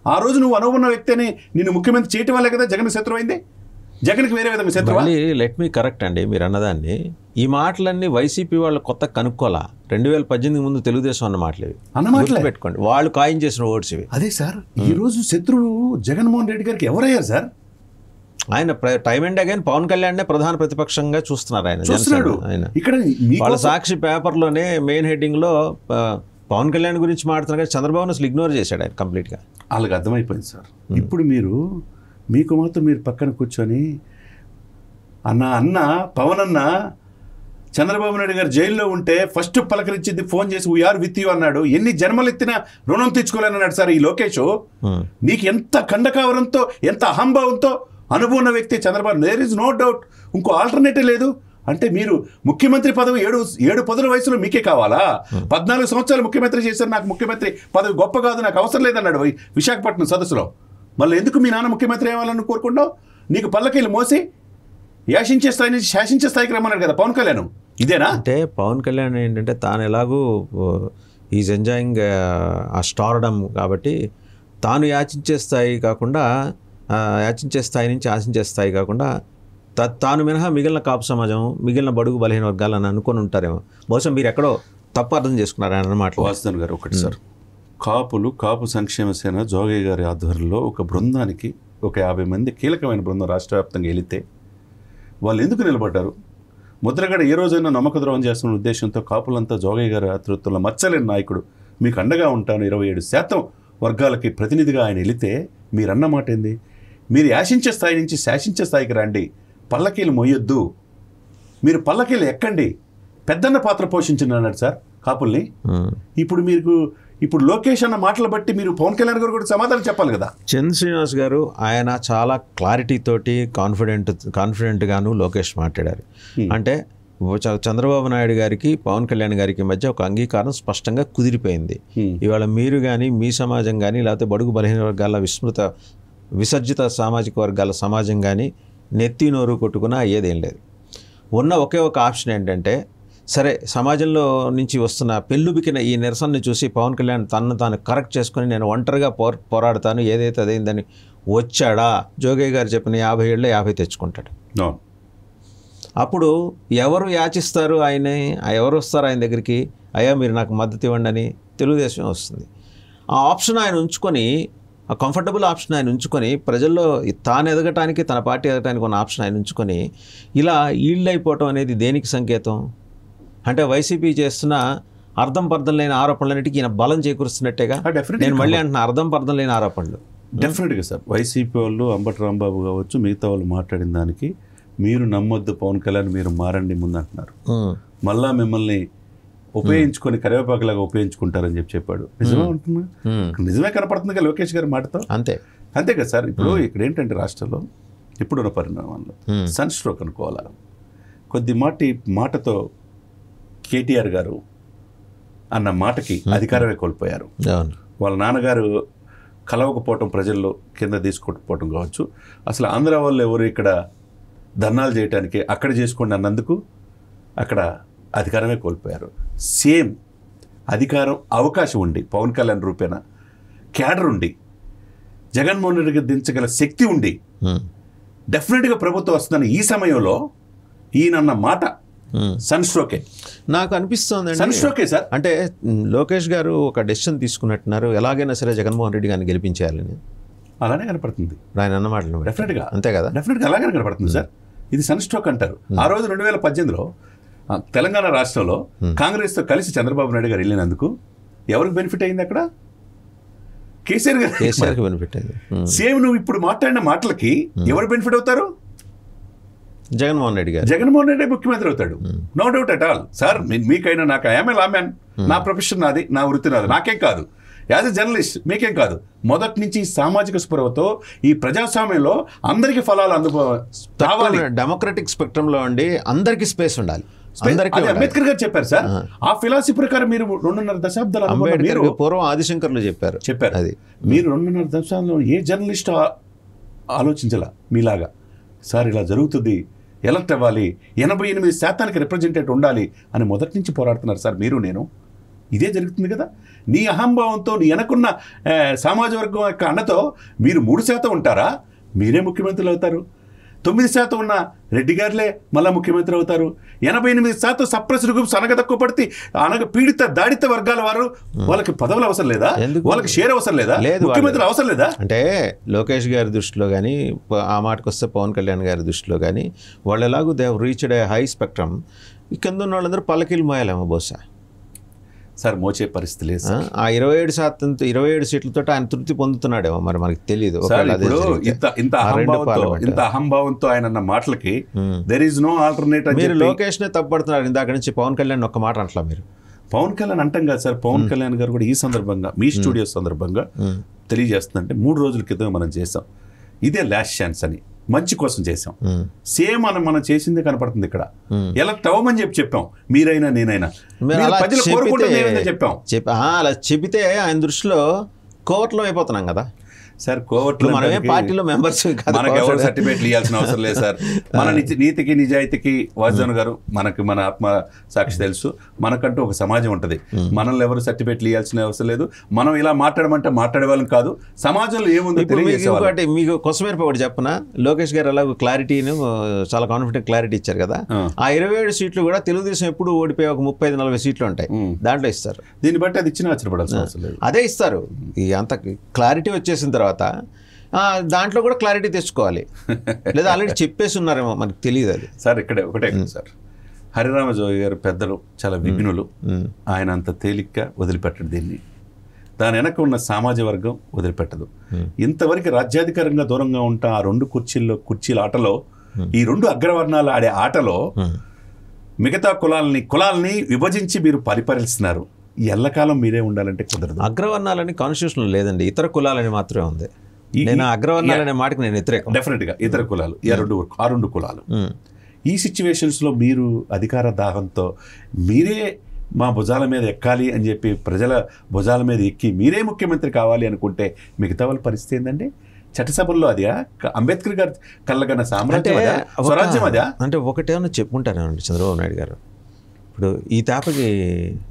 ఆ రోజు నువ్వు అనుకున్న వ్యక్తి అని నిన్ను ముఖ్యమంత్రి చేయటం వల్లే కదా జగన్ శత్రువు అయింది. జగన్కి వేరే విధంగా శత్రువా? మళ్ళీ లెట్ మీ కరెక్ట్ అండి మీరు అన్నదాన్ని. ఈ మాటలన్నీ వైసీపీ వాళ్ళు కొత్త కనుక్కోలా. 2018 ముందు తెలుగుదేశం అన్న మాటలు ఇవి. పెట్టుకోండి, వాళ్ళు ఖాయం చేసిన ఓట్స్ ఇవి. అదే సార్, ఈ రోజు శత్రువు జగన్మోహన్ రెడ్డి గారికి ఎవరయ్యారు సార్? ఆయన time and again Pawan Kalyan ప్రధాన ప్రతిపక్షంగా చూస్తున్నారు. ఆయన ఇక్కడ వాళ్ళ సాక్షి పేపర్లోనే మెయిన్ హెడ్డింగ్లో పవన్ కళ్యాణ్ గురించి మాట్లాడుతున్నారు కానీ చంద్రబాబును అసలు ఇగ్నోర్ చేశాడు ఆయన కంప్లీట్గా. వాళ్ళకి అర్థమైపోయింది సార్. ఇప్పుడు మీకు మాత్రం మీరు పక్కన కూర్చొని అన్న పవన్ అన్న చంద్రబాబు నాయుడు గారు జైల్లో ఉంటే ఫస్ట్ పలకరించింది ఫోన్ చేసి వీఆర్ విత్ యూ అన్నాడు. ఎన్ని జన్మలు ఎత్తినా రుణం తెచ్చుకోలేనన్నాడు సార్ ఈ లోకేష్. నీకు ఎంత ఖండకావరంతో ఎంత అహంభావంతో అనుభవం ఉన్న వ్యక్తి Chandrababu. There is no doubt, ఇంకో ఆల్టర్నేటివ్ లేదు. అంటే మీరు ముఖ్యమంత్రి పదవి 7 పదుల వయసులో మీకే కావాలా? 14 సంవత్సరాలు ముఖ్యమంత్రి చేశారు, నాకు ముఖ్యమంత్రి పదవి గొప్ప కాదు, నాకు అవసరం లేదన్నాడు విశాఖపట్నం సదస్సులో. మళ్ళీ ఎందుకు మీ నాన్న ముఖ్యమంత్రి అవ్వాలని కోరుకుంటావు? నీకు పల్లకీలు మోసి యాశించే స్థాయి నుంచి శాసించే స్థాయికి రమ్మన్నాడు కదా పవన్ కళ్యాణ్. ఇదేనా అంటే పవన్ కళ్యాణ్ ఏంటంటే తాను ఎలాగూ ఈజ్ ఎంజాయింగ్ ఆ స్టార్డమ్ కాబట్టి తాను యాచించే స్థాయి కాకుండా యాచించే స్థాయి నుంచి ఆశించే స్థాయి కాకుండా తాను మినహా మిగిలిన కాపు సమాజం, మిగిలిన బడుగు బలహీన వర్గాలని అనుకొని ఉంటారేమో. బహుశా మీరు ఎక్కడో తప్పు అర్థం చేసుకున్నారు ఆయన అన్నమాట. వాసుదేవ్ గారు ఒకటి సార్, కాపు సంక్షేమ సేన జోగయ్య గారి ఆధ్వర్యంలో ఒక బృందానికి ఒక 50 మంది కీలకమైన బృందం రాష్ట్ర వ్యాప్తంగా వెళితే వాళ్ళు ఎందుకు నిలబడ్డారు? ముద్రగడ ఏ రోజైనా నమ్మక ద్రోహం చేస్తున్న ఉద్దేశంతో కాపులంతా జోగయ్య గారి ఆతృత్వంలో మచ్చలేని నాయకుడు, మీకు అండగా ఉంటాను, 27% వర్గాలకి ప్రతినిధిగా ఆయన వెళితే మీరన్న మాట ఏంది? మీరు యాశించే స్థాయి నుంచి శాసించే స్థాయికి రండి, పల్లకీలు మోయొద్దు, మీరు పల్లకీలు ఎక్కండి, పెద్దన్న పాత్ర పోషించండి అన్నాడు సార్ కాపుల్ని. ఇప్పుడు లోకేష్ అన్న మాటలు బట్టి మీరు పవన్ కళ్యాణ్ గారు కూడా సమాధానం చెప్పాలి కదా. చంద్ర శ్రీనివాస్ గారు ఆయన చాలా క్లారిటీ తోటి కాన్ఫిడెంట్గాను లోకేష్ మాట్లాడారు. అంటే చంద్రబాబు నాయుడు గారికి పవన్ కళ్యాణ్ గారికి మధ్య ఒక అంగీకారం స్పష్టంగా కుదిరిపోయింది. ఇవాళ మీరు కానీ మీ సమాజం కానీ లేకపోతే బడుగు బలహీన వర్గాల విసర్జిత సామాజిక వర్గాల సమాజం కానీ నెత్తి నోరు కొట్టుకున్నా అయ్యేదేం లేదు. ఉన్న ఒకే ఒక ఆప్షన్ ఏంటంటే, సరే సమాజంలో నుంచి వస్తున్న పెళ్ళుబికిన ఈ నిరసనని చూసి పవన్ కళ్యాణ్ తాను కరెక్ట్ చేసుకుని నేను ఒంటరిగా పోరాడతాను ఏదైతే అదేందని వచ్చాడా, జోగయ్య గారు చెప్పిన 50 ఏళ్ళలో 50 తెచ్చుకుంటాడు. అప్పుడు ఎవరు యాచిస్తారు ఆయన్ని, ఎవరు వస్తారు ఆయన దగ్గరికి, అయ్యా మీరు నాకు మద్దతు ఇవ్వండి అని తెలుగుదేశం వస్తుంది. ఆ ఆప్షన్ ఆయన ఉంచుకొని, ఆ కంఫర్టబుల్ ఆప్షన్ ఆయన ఉంచుకొని, ప్రజల్లో తాను ఎదగటానికి తన పార్టీ ఎదగటానికి ఉన్న ఆప్షన్ ఆయన ఉంచుకొని ఇలా ఈల్డ్ అయిపోవటం అనేది దేనికి సంకేతం? అంటే వైసీపీ చేస్తున్న అర్థం పర్థం లేని ఆరోపణలన్నిటికీ ఈయన బలం చేకూరుస్తున్నట్టేగా. నేను మళ్ళీ అంటున్నా, అర్థం పర్థం లేని ఆరోపణలు. డెఫినెట్గా సార్, వైసీపీ వాళ్ళు అంబటి రాంబాబు కావచ్చు, మిగతా వాళ్ళు మాట్లాడిన దానికి మీరు నమ్మొద్దు పవన్ కళ్యాణ్, మీరు మారండి ముందు అంటున్నారు. మళ్ళా మిమ్మల్ని ఉపయోగించుకొని కరివేపాకులాగా ఉపయోగించుకుంటారని చెప్పాడు. నిజమే ఉంటున్నా, నిజమే కనపడుతుంది కదా లోకేష్ గారి మాటతో. అంతే కదా సార్. ఇప్పుడు ఇక్కడ ఏంటంటే రాష్ట్రంలో ఇప్పుడున్న పరిణామాల్లో సన్ స్ట్రోక్ అనుకోవాలా, కొద్ది మాటతో కేటీఆర్ గారు అన్న మాటకి అధికారమే కోల్పోయారు. వాళ్ళ నాన్నగారు కలవకపోవటం, ప్రజల్లో కింద తీసుకోకపోవటం కావచ్చు, అసలు ఆంధ్ర వాళ్ళు ఎవరు ఇక్కడ ధర్నాలు చేయడానికి అక్కడ చేసుకోండి అన్నందుకు అక్కడ అధికారమే కోల్పోయారు. సేమ్ అధికారం అవకాశం ఉండి పవన్ కళ్యాణ్ రూపేణ క్యాడర్ ఉండి జగన్మోహన్ రెడ్డికి దించగల శక్తి ఉండి డెఫినెట్గా ప్రభుత్వం వస్తుందని ఈ సమయంలో ఈయనన్న మాట సన్ స్ట్రోకే నాకు అనిపిస్తుంది. సన్ స్ట్రోకే సార్. అంటే లోకేష్ గారు ఒక డెసిషన్ తీసుకున్నట్టున్నారు, ఎలాగైనా సరే జగన్మోహన్ రెడ్డి గారిని గెలిపించేయాలని. అలానే కనపడుతుంది ఆయన అన్నమాట. డెఫినెట్గా అంతే కదా, డెఫినెట్గా అలాగే కనపడుతుంది సార్. ఇది సన్ స్ట్రోక్ అంటారు. ఆ రోజు 2018లో తెలంగాణ రాష్ట్రంలో కాంగ్రెస్తో కలిసి చంద్రబాబు నాయుడు గారు వెళ్ళినందుకు ఎవరికి బెనిఫిట్ అయింది? అక్కడ కేసీఆర్ గారికి బెనిఫిట్ అయింది. సేమ్ నువ్వు ఇప్పుడు మాట్లాడిన మాటలకి ఎవరు బెనిఫిట్ అవుతారు? జగన్మోహన్ రెడ్డి ముఖ్యమంత్రి అవుతాడు. No doubt at all sir. మీకైనా నాకు ఐఎమ్ ఏ లామ్యాన్, నా ప్రొఫెషన్ నాది, నా వృత్తి నాది, నాకేం కాదు, యాజ్ ఎ జర్నలిస్ట్ మీకేం కాదు. మొదటి నుంచి సామాజిక స్పృహతో ఈ ప్రజాస్వామ్యంలో అందరికీ ఫలాలు రావాలి. డెమోక్రటిక్ స్పెక్ట్రంలో ఉండి అందరికీ స్పేస్ ఉండాలి. అంబేద్కర్ గారు చెప్పారు సార్. ఆ ఫిలాసఫీ ప్రకారం మీరు 2.5 దశాబ్దాలు పూర్వం ఆదిశంకర్లు చెప్పారు. అది మీరు 2.5 దశాబ్దంలో ఏ జర్నలిస్ట్ ఆలోచించాల మీలాగా సార్ ఇలా జరుగుతుంది, ఎలక్ట్ అవ్వాలి, 88% రిప్రజెంటేటివ్ ఉండాలి అని మొదటి నుంచి పోరాడుతున్నారు సార్ మీరు. నేను ఇదే జరుగుతుంది కదా. నీ అహంభావంతో నీ వెనకున్న సామాజిక వర్గం యొక్క అండతో మీరు 3% ఉంటారా, మీరే ముఖ్యమంత్రులు అవుతారు. 9% ఉన్న రెడ్డి గారులే మళ్ళీ ముఖ్యమంత్రి అవుతారు. 88% సప్రెస్డ్ గ్రూప్స్ అనగదక్కువ పడితే పీడిత దాడిత వర్గాల వారు వాళ్ళకి పదవులు అవసరం లేదా, వాళ్ళకి షేర్ అవసరం లేదా, ముఖ్యమంత్రి అవసరం లేదా? అంటే లోకేష్ గారి దృష్టిలో కానీ ఆ మాటకు వస్తే పవన్ కళ్యాణ్ గారి దృష్టిలో కానీ వాళ్ళు ఎలాగో they reached A high spectrum. కింద ఉన్న వాళ్ళందరూ పల్లకీలు మోయాలేమో బహుశా సార్, మోచే పరిస్థితి లేదు. ఆ 27 సీట్లతో ఆయన తృప్తి పొందుతున్నాడేమో, మరి మనకి తెలియదు. ఇంత అహంభావంతో ఆయన అన్న మాటలకి దెర్ ఈజ్ నో ఆల్టర్నేట్. మీరు లోకేష్ నే తప్పడుతున్నారు. ఇందాక నుంచి పవన్ కళ్యాణ్ ఒక్క మాట అంటలా మీరు. పవన్ కళ్యాణ్ అంటాం కదా సార్. పవన్ కళ్యాణ్ గారు కూడా ఈ సందర్భంగా మీ స్టూడియో సందర్భంగా తెలియజేస్తుందంటే 3 రోజుల క్రితం మనం చేసాం ఇదే లాస్ట్ ఛాన్స్ అని, మంచి కోసం చేసాం. సేమ్ మనం చేసిందే కనపడుతుంది ఇక్కడ. ఎలా టవమని చెప్పాం, మీరైనా నేనైనా ప్రజలు కోరుకుంటే చెప్పాం. అలా చెబితే ఆయన దృష్టిలో కోవట్లో అయిపోతున్నాం కదా సార్. కోవట్లో మనమే పార్టీలో మెంబర్స్, మనకు ఎవరు సర్టిఫికేట్లు ఇవ్వాల్సిన అవసరం లేదు సార్. మన నీతికి నిజాయితీకి వాసుదేవన్ గారు మనకు మన ఆత్మ సాక్షి తెలుసు. మనకంటూ ఒక సమాజం ఉంటుంది. మనల్ని ఎవరు సర్టిఫికేట్లు ఇవ్వాల్సిన అవసరం లేదు. మనం ఇలా మాట్లాడమంటే మాట్లాడే వాళ్ళం కాదు. సమాజంలో ఏముందో తెలియజేసేవాళ్ళు. మీకు కొసమేరపు ఒకటి చెప్పనా, లోకేష్ గారు అలాగ క్లారిటీని చాలా కాన్ఫిడెంట్ క్లారిటీ ఇచ్చారు కదా. ఆ 27 సీట్లు కూడా తెలుగుదేశం ఎప్పుడు ఓడిపోయి ఒక 35-40 సీట్లు ఉంటాయి, దాంట్లో ఇస్తారు. దీన్ని బట్టి అది ఇచ్చిన ఆశ్చర్యపడాల్సిన అవసరం లేదు. అదే ఇస్తారు. అంత క్లారిటీ వచ్చేసిన తర్వాత దాంట్లో కూడా క్లారిటీ తెచ్చుకోవాలి. లేదా ఆల్రెడీ చెప్పేసి ఉన్నారేమో, మనకు తెలియదు అది. సార్ ఇక్కడే ఒకటే సార్, హరిరామజోగి గారు పెద్దలు, చాలా విఘ్నులు. ఆయన అంత తేలిగ్గా వదిలిపెట్టడు దీన్ని. దాని వెనక ఉన్న సామాజిక వర్గం వదిలిపెట్టదు. ఇంతవరకు రాజ్యాధికారంగా దూరంగా ఉంటా ఆ 2 కుర్చీల ఆటలో, ఈ 2 అగ్రవర్ణాలు ఆడే ఆటలో మిగతా కులాలని విభజించి మీరు పరిపాలిస్తున్నారు. ఎల్లకాలం మీరే ఉండాలంటే కుదరదు. అగ్రవర్ణాలని కాన్స్టిట్యూషన్ లేదండి, ఇతర కులాలని మాత్రమే ఉంది. నేను అగ్రవర్ణాలనే మాటకి నేను వ్యతిరేకం. డెఫినెట్గా ఇతర కులాలు, ఆ రెండు కులాలు. ఈ సిచ్యువేషన్స్లో మీరు అధికార దాహంతో మీరే మా భుజాల మీద ఎక్కాలి అని చెప్పి ప్రజల భుజాల మీద ఎక్కి మీరే ముఖ్యమంత్రి కావాలి అనుకుంటే మిగతా వాళ్ళ పరిస్థితి ఏంటంటే, చట్టసభల్లో అదా అంబేద్కర్ గారు కళ్ళగన్న సామ్రాజ్యం అదా, స్వరాజ్యం అదా? అంటే ఒకటేమన్నా చెప్పుకుంటానండి చంద్రబాబు నాయుడు గారు, ఇప్పుడు ఈ తాపకి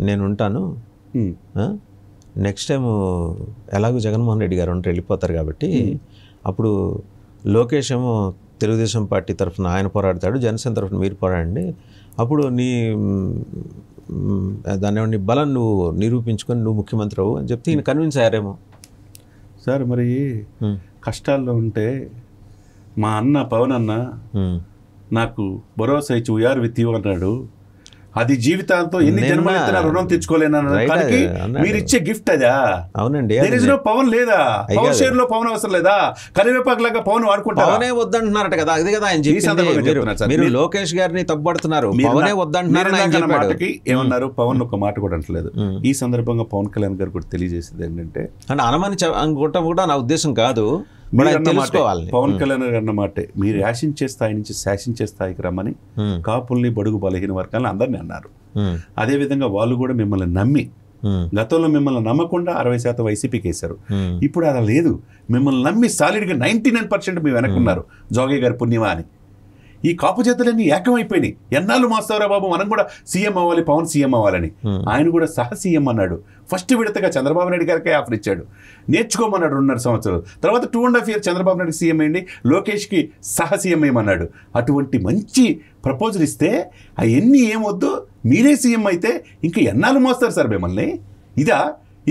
నేను ఉంటాను, నెక్స్ట్ టైం ఎలాగో జగన్మోహన్ రెడ్డి గారు వెళ్ళిపోతారు కాబట్టి అప్పుడు లోకేష్ ఏమో తెలుగుదేశం పార్టీ తరఫున ఆయన పోరాడతాడు, జనసేన తరఫున మీరు పోరాడండి, అప్పుడు నీ బలం నువ్వు నిరూపించుకొని నువ్వు ముఖ్యమంత్రి అవ్వు అని చెప్తే ఈయన కన్విన్స్ అయ్యారేమో. సార్ మరి కష్టాల్లో ఉంటే మా అన్న పవన్ అన్న నాకు భరోసా ఇచ్చి వీఆర్ విత్ యూ అన్నాడు. అది జీవితాంతం ఎన్ని జన్మలెత్తిన రుణం తెచ్చుకోలేనన్నాడు. మీరు ఇచ్చే గిఫ్ట్ అదా? అవునండి. పవన్ లేదా? పవన్ షేర్ లో పవన్ అవసరం లేదా? కరివేపాకులాగా పవన్ వాడుకుంటారు. పవనే వద్దంటున్నారట కదా, అది కదా ఆయన చెప్పింది. మీరు లోకేష్ గారిని తప్పడుతున్నారు, పవనే వద్దంటున్నారు మాటకి ఏమన్నారు? పవన్ ఒక మాట కూడా అంటలేదు. ఈ సందర్భంగా పవన్ కళ్యాణ్ గారు కూడా తెలియజేసేది ఏంటంటే, అంటే అనమని అనుకుంటాం కూడా నా ఉద్దేశం కాదు, పవన్ కళ్యాణ్ గారు అన్నమాట మీరు యాసించే స్థాయి నుంచి శాసించే స్థాయికి రమ్మని కాపుల్ని, బడుగు బలహీన వర్గాలను అందరినీ అన్నారు. అదేవిధంగా వాళ్ళు కూడా మిమ్మల్ని నమ్మి, గతంలో మిమ్మల్ని నమ్మకుండా 60% వైసీపీకి వేశారు. ఇప్పుడు అలా లేదు, మిమ్మల్ని నమ్మి సాలిడ్గా 99% మీ వెనక్కున్నారు. జోగయ్య గారి పుణ్యమా అని ఈ కాపు చేతులన్నీ ఏకమైపోయినాయి. ఎన్నాళ్ళు మాస్తారా బాబు, మనం కూడా సీఎం అవ్వాలి, పవన్ సీఎం అవ్వాలని. ఆయన కూడా సహ సీఎం అన్నాడు. ఫస్ట్ విడతగా చంద్రబాబు నాయుడు గారికి ఆఫర్ ఇచ్చాడు, నేర్చుకోమన్నాడు 2.5 సంవత్సరాలు. తర్వాత 2.5 years చంద్రబాబు నాయుడు సీఎం అయ్యండి, లోకేష్కి సహ సీఎం అయ్యమన్నాడు. అటువంటి మంచి ప్రపోజల్ ఇస్తే అవన్నీ ఏమొద్దు, మీరే సీఎం అయితే ఇంకా ఎన్నాళ్ళు మోస్తారు సార్ మిమ్మల్ని?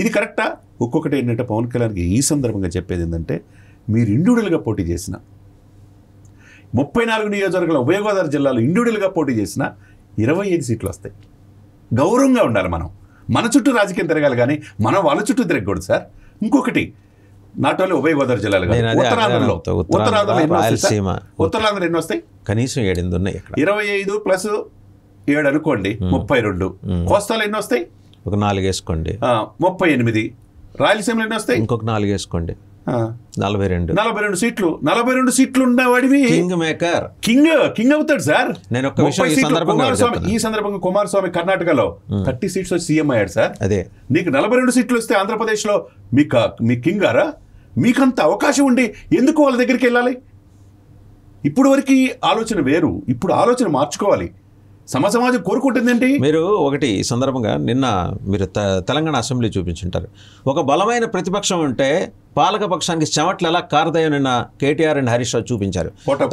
ఇది కరెక్టా? ఒక్కొక్కటి ఏంటంటే పవన్ కళ్యాణ్కి ఈ సందర్భంగా చెప్పేది ఏంటంటే, మీరు ఇండివిడువల్గా పోటీ చేసిన 34 నియోజకవర్గాల ఉభయ గోదావరి జిల్లాలో ఇండివిడువల్గా పోటీ చేసిన 25 సీట్లు వస్తాయి. గౌరవంగా ఉండాలి. మన చుట్టూ రాజకీయం తిరగాలి, కానీ మనం వాళ్ళ చుట్టూ తిరగకూడదు సార్. ఇంకొకటి, నాట్ ఓన్లీ ఉభయ గోదావరి జిల్లాలు కాదు, ఉత్తరాంధ్రలో ఎన్ని వస్తాయి? కనీసం 7 ఉన్నాయి. 25 + 7 అనుకోండి, 32. కోస్తాలో ఎన్ని వస్తాయి? ఒక 4 వేసుకోండి, 38. రాయలసీమలో ఎన్ని వస్తాయి? ఇంకొక 4 వేసుకోండి, 42 సీట్లు. 42 సీట్లు ఉన్నవాడివి కింగ్ మేకర్, కింగ్ అవుతాడు సార్. నేను ఒక్క విషయం ఈ సందర్భంగా కుమారస్వామి కర్ణాటకలో 30 సీట్స్ వచ్చి సీఎం అయ్యాడు సార్. అదే నీకు 42 సీట్లు వస్తే ఆంధ్రప్రదేశ్లో మీ కింగ్ గారా? మీకంత అవకాశం ఉండి ఎందుకు వాళ్ళ దగ్గరికి వెళ్ళాలి? ఇప్పుడు వరకు ఆలోచన వేరు, ఇప్పుడు ఆలోచన మార్చుకోవాలి. సమాజం కోరుకుంటుందేంటి? మీరు ఒకటి ఈ సందర్భంగా నిన్న మీరు తెలంగాణ అసెంబ్లీ చూపించుంటారు. ఒక బలమైన ప్రతిపక్షం ఉంటే పాలక పక్షానికి చెమట్లు ఎలా కారదాయో నిన్న కేటీఆర్ అండ్ హరీష్ రావు చూపించారు.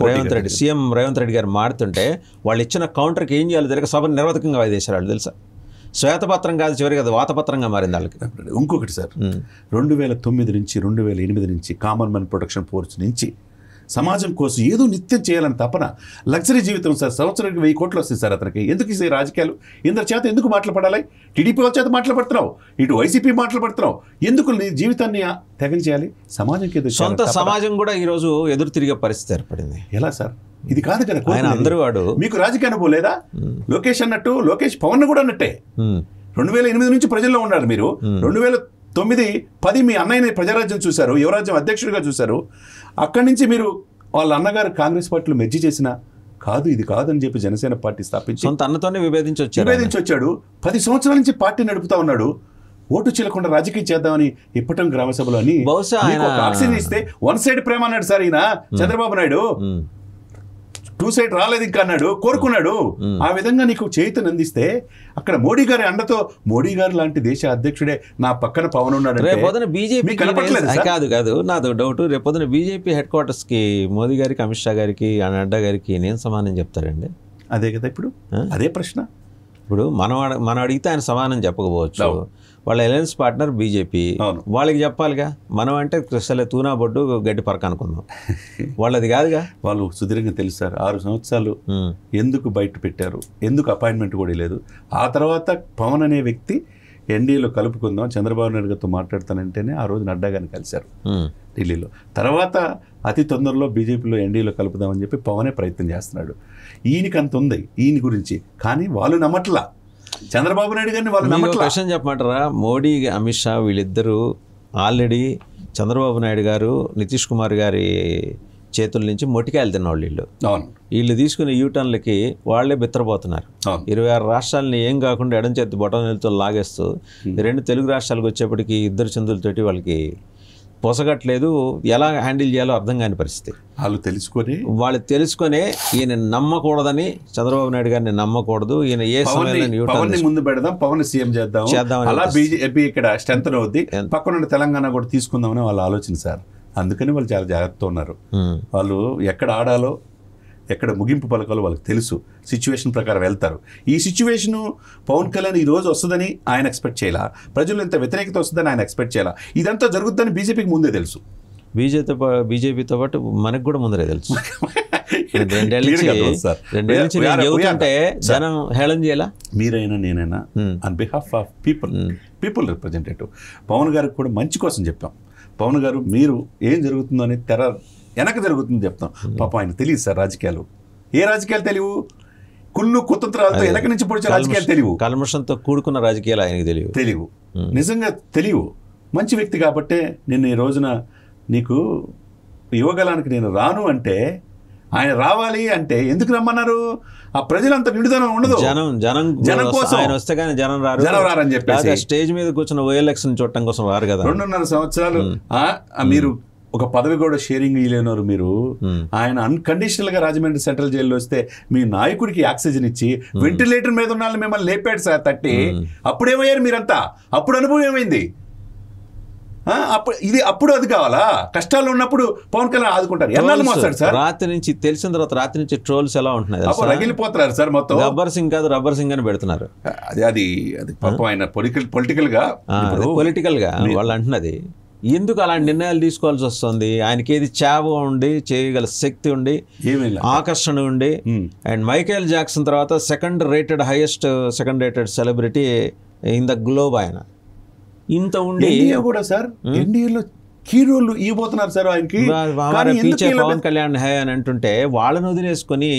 రేవంత్ రెడ్డి సీఎం రేవంత్ రెడ్డి గారు మాడుతుంటే వాళ్ళు ఇచ్చిన కౌంటర్కి ఏం చేయాలో తెలియక సభను నిరవధికంగా వాయిదేశారు. వాళ్ళు తెలుసా, శ్వేతపత్రం కాదు చివరికి అది వాతపత్రంగా మారింది వాళ్ళకి. ఇంకొకటి సార్, 2009 నుంచి 2008 నుంచి కామన్ మ్యాన్ ప్రొటెక్షన్ ఫోర్స్ నుంచి సమాజం కోసం ఏదో నిత్యం చేయాలని తపన, లగ్జరీ జీవితం సార్. సంవత్సరానికి 1000 కోట్లు వస్తాయి సార్ అతనికి. ఎందుకు ఈ రాజకీయాలు ఇందరి చేత ఎందుకు మాట్లాడాలి? టీడీపీ వాళ్ళ చేత మాట్లాడుతున్నావు, ఇటు వైసీపీ మాట్లాడుతున్నావు, ఎందుకు నీ జీవితాన్ని త్యాగం చేయాలి? సమాజంకి సొంత సమాజం కూడా ఈరోజు ఎదురు తిరిగే పరిస్థితి ఏర్పడింది. ఎలా సార్? ఇది కాదు కదా ఆయన అందరూ వాడు. మీకు రాజకీయ అనుభవం లేదా? లోకేష్ అన్నట్టు లోకేష్ పవన్ కూడా అన్నట్టే 2008 నుంచి ప్రజల్లో ఉన్నారు మీరు. 2009-10 మీ అన్నయ్యని ప్రజారాజ్యం చూశారు, యువరాజ్యం అధ్యక్షుడిగా చూశారు. అక్కడి నుంచి మీరు వాళ్ళ అన్నగారు కాంగ్రెస్ పార్టీలో మెర్జీ చేసిన కాదు, ఇది కాదని చెప్పి జనసేన పార్టీ స్థాపించి సొంత అన్నతోనే విభేదించి వచ్చాడు. 10 సంవత్సరాల నుంచి పార్టీ నడుపుతా ఉన్నాడు. ఓటు చీలకుండా రాజకీయం చేద్దామని ఇప్పటం గ్రామ సభలో అని ఆక్సిజన్ ఇస్తే 1 సైడ్ ప్రేమ అన్నాడు సార్ ఈయన చంద్రబాబు నాయుడు. 2 సైడ్ రాలేదు ఇంకా అన్నాడు, కోరుకున్నాడు. ఆ విధంగా నీకు చేతుని అందిస్తే అక్కడ మోడీ గారి అండతో, మోడీ గారు లాంటి దేశ అధ్యక్షుడే నా పక్కన పవన్ ఉన్నాడు. రేపొద్దున బీజేపీ కాదు నాది డౌట్, రేపొద్దున బీజేపీ హెడ్ క్వార్టర్స్ కి మోదీ గారికి, అమిత్ షా గారికి, నడ్డా గారికి నేను సమానం చెప్తారండి? అదే కదా ఇప్పుడు అదే ప్రశ్న. ఇప్పుడు మనం అడిగితే ఆయన సమానం చెప్పకపోవచ్చు. వాళ్ళ అలయన్స్ పార్ట్నర్ బీజేపీ, వాళ్ళకి చెప్పాలిగా. మనం అంటే సరే తూనా బొడ్డు గడ్డి పరక అనుకుందాం, వాళ్ళది కాదుగా. వాళ్ళు సుదీర్ఘంగా తెలుసు సార్. 6 సంవత్సరాలు ఎందుకు బయట పెట్టారు, ఎందుకు అపాయింట్మెంట్ కూడా లేదు. ఆ తర్వాత పవన్ అనే వ్యక్తి ఎన్డీఏలో కలుపుకుందాం చంద్రబాబు నాయుడు గారితో మాట్లాడతానంటేనే ఆ రోజు నడ్డా గారిని కలిశారు ఢిల్లీలో. తర్వాత అతి తొందరలో బీజేపీలో ఎన్డీఏలో కలుపుదామని చెప్పి పవనే ప్రయత్నం చేస్తున్నాడు. ఈయనకి అంత ఉంది ఈయన గురించి, కానీ వాళ్ళు నమ్మట్లా చంద్రబాబు నాయుడు గారిని. వాళ్ళు నమ్మట్లా. క్వశ్చన్ చెప్పమంటారా? మోడీ, అమిత్ షా వీళ్ళిద్దరూ ఆల్రెడీ చంద్రబాబు నాయుడు గారు, నితీష్ కుమార్ గారి చేతుల నుంచి మొట్టికాయలు తిన్నవాళ్ళు వీళ్ళు. వీళ్ళు తీసుకునే యూటర్న్లకి వాళ్లే బిత్తరపోతున్నారు. 26 రాష్ట్రాలని ఏం కాకుండా ఎడం చేతి బొటనవేలుతో లాగేస్తూ 2 తెలుగు రాష్ట్రాలకు వచ్చేప్పటికి 2 చందులతోటి వాళ్ళకి పొసగట్లేదు. ఎలా హ్యాండిల్ చేయాలో అర్థం కాని పరిస్థితి. వాళ్ళు తెలుసుకొని ఈయన నమ్మకూడదని, చంద్రబాబు నాయుడు గారిని నమ్మకూడదు, ఈయన ఏ సమయంలో ముందు పెడదాం, పవన్ సీఎం చేద్దాం, అలా బీజేపీ ఇక్కడ స్ట్రెంత్ అవుద్ది, పక్కన తెలంగాణ కూడా తీసుకుందామని వాళ్ళ ఆలోచన సార్. అందుకని వాళ్ళు చాలా జాగ్రత్తగా ఉన్నారు. వాళ్ళు ఎక్కడ ఆడాలో ఎక్కడ ముగింపు పలకాలో వాళ్ళకి తెలుసు. సిచ్యువేషన్ ప్రకారం వెళ్తారు. ఈ సిచ్యువేషను పవన్ కళ్యాణ్ ఈరోజు వస్తుందని ఆయన ఎక్స్పెక్ట్ చేయాల, ప్రజలు ఇంత వ్యతిరేకత వస్తుందని ఆయన ఎక్స్పెక్ట్ చేయాల. ఇదంతా జరుగుతుందని బీజేపీకి ముందే తెలుసు. బీజేపీతో పాటు మనకు కూడా ముందరే తెలుసు. 2 నుంచి జనం హేళన చేయాలా? మీరైనా నేనైనా on behalf of people representative Pawan గారికి కూడా మంచి కోసం చెప్పాం. పవన్ గారు మీరు ఏం జరుగుతుందో అని తెర వెనక జరుగుతుంది చెప్తాం. పాపం ఆయన తెలియదు సార్ రాజకీయాలు. ఏ రాజకీయాలు తెలియవు, కుళ్ళు కుతంత్రాలతో వెనక నుంచి పొడిచే రాజకీయాలు తెలియవు, కల్మషంతో కూడుకున్న రాజకీయాలు ఆయనకి తెలియవు, నిజంగా తెలియవు. మంచి వ్యక్తి కాబట్టే నిన్న ఈ రోజున నీకు యువగలానికి నేను రాను అంటే, ఆయన రావాలి అంటే ఎందుకు రమ్మన్నారు? ఆ ప్రజలంతా నిండుదనం ఉండదు, జనం కోసం ఆయన వస్తే కానీ జనం రారని చెప్పేసి స్టేజ్ మీద కూర్చున్న ఓఎల్ఎక్స్ చూడటం కోసం రారు కదా. 2.5 సంవత్సరాలు మీరు ఒక పదవి కూడా షేరింగ్ ఇయ్యలేనారు మీరు. ఆయన అన్కండిషనల్ గా రాజమండ్రి సెంట్రల్ జైల్లో వస్తే మీ నాయకుడికి ఆక్సిజన్ ఇచ్చి వెంటిలేటర్ మీద ఉన్న వాళ్ళని మిమ్మల్ని లేపాడు సార్ తట్టి. అప్పుడేమయ్యారు మీరంతా? అప్పుడు అనుభవం ఏమైంది? అప్పుడు అది కావాలా? కష్టాలు ఉన్నప్పుడు పవన్ కళ్యాణ్ ఆదుకుంటారు. ఎన్నాళ్ళు మోస్తాడు సార్? రాత్రి నుంచి తెలిసిన తర్వాత రాత్రి నుంచి ట్రోల్స్ ఎలా ఉంటున్నాయి, రగిలిపోతున్నారు సార్. మొత్తం రబ్బర్ సింగ్ కాదు రబ్బర్ సింగ్ అని పెడుతున్నారు. అది పాపం ఆయన పొలిటికల్ గా వాళ్ళు అంటున్నది. ఎందుకు అలాంటి నిర్ణయాలు తీసుకోవాల్సి వస్తుంది? ఆయనకి ఏది చావ ఉండి చేయగల శక్తి ఉండి ఆకర్షణ ఉండి, అండ్ మైకేల్ జాక్సన్ తర్వాత highest second rated celebrity in the globe. ఆయన ఇంత ఉండి కూడా సార్ ఎన్డీఏలో కీ రోల్ ఇవ్వబోతున్నారు సార్ ఆయనకి. పవన్ కళ్యాణ్ హై అని అంటుంటే వాళ్ళని వదిలేసుకొని